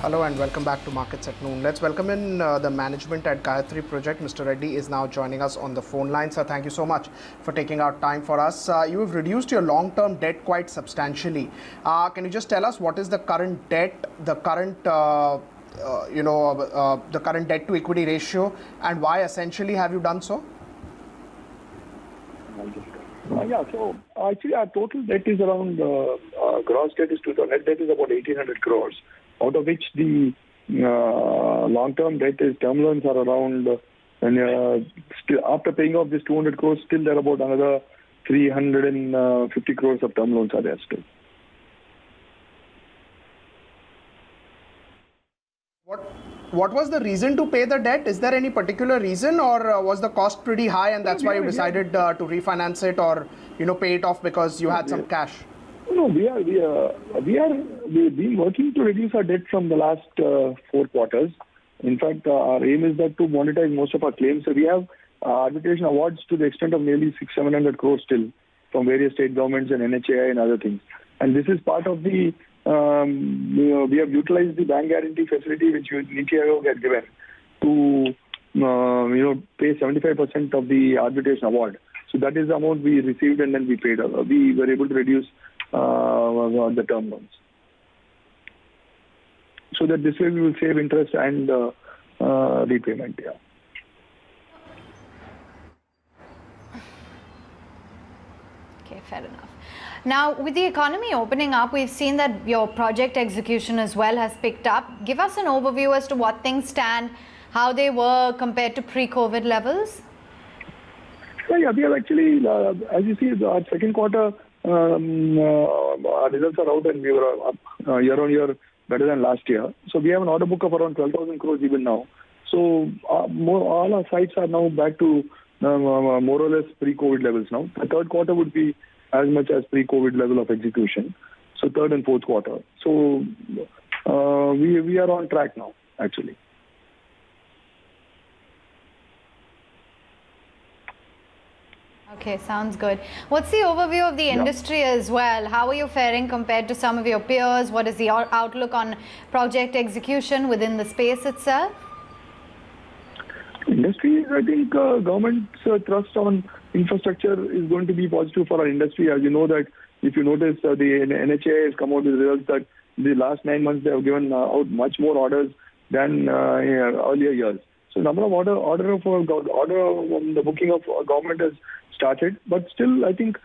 Hello and welcome back to Markets at Noon. Let's welcome in the management at Gayatri Project. Mr. Reddy is now joining us on the phone line. Sir, thank you so much for taking out time for us. You have reduced your long-term debt quite substantially. Can you just tell us what is the current debt, the current the current debt to equity ratio, and why essentially have you done so? So actually our total debt is around, gross debt is 2,000, net debt is about 1,800 crores, out of which the long-term debt is term loans are around, still after paying off this 200 crores, still there are about another 350 crores of term loans are there still. What was the reason to pay the debt? Is there any particular reason, or was the cost pretty high and that's why you decided to refinance it or pay it off because you had some cash? No, we've been working to reduce our debt from the last 4 quarters. In fact, our aim is that to monetize most of our claims. So we have arbitration awards to the extent of nearly 600-700 crores still from various state governments and NHAI and other things. And this is part of the we have utilized the bank guarantee facility which NITI Aayog had given to pay 75% of the arbitration award. So that is the amount we received and then we paid. We were able to reduce the term loans. So that this way we will save interest and repayment. Yeah. Okay, fair enough. Now, with the economy opening up, we've seen that your project execution as well has picked up. Give us an overview as to what things stand, how they were compared to pre-COVID levels. We have actually, as you see, our second quarter, our results are out and we were up year on year better than last year. So we have an order book of around 12,000 crores even now. So all our sites are now back to more or less pre-COVID levels now. The third quarter would be as much as pre-COVID level of execution. So third and fourth quarter. So we are on track now, actually. Okay, sounds good. What's the overview of the industry as well? How are you faring compared to some of your peers? What is the outlook on project execution within the space itself? Industry, I think government's thrust on infrastructure is going to be positive for our industry. As you know that, if you notice, the NHAI has come out with results that the last 9 months they have given out much more orders than earlier years. So number of order the booking of government has started, but still I think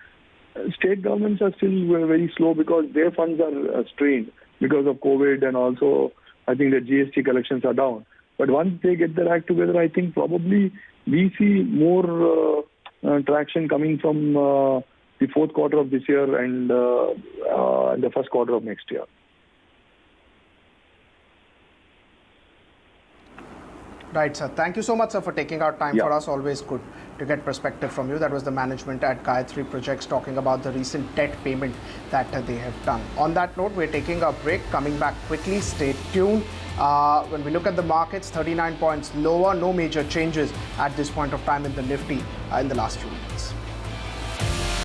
state governments are still very slow because their funds are strained because of COVID, and also I think the GST collections are down. But once they get their act together, I think probably we see more traction coming from the fourth quarter of this year and the first quarter of next year. Right, sir. Thank you so much, sir, for taking out time for us. Always good to get perspective from you. That was the management at Gayatri Projects talking about the recent debt payment that they have done. On that note, we're taking a break. Coming back quickly. Stay tuned. When we look at the markets, 39 points lower. No major changes at this point of time in the Nifty in the last few minutes.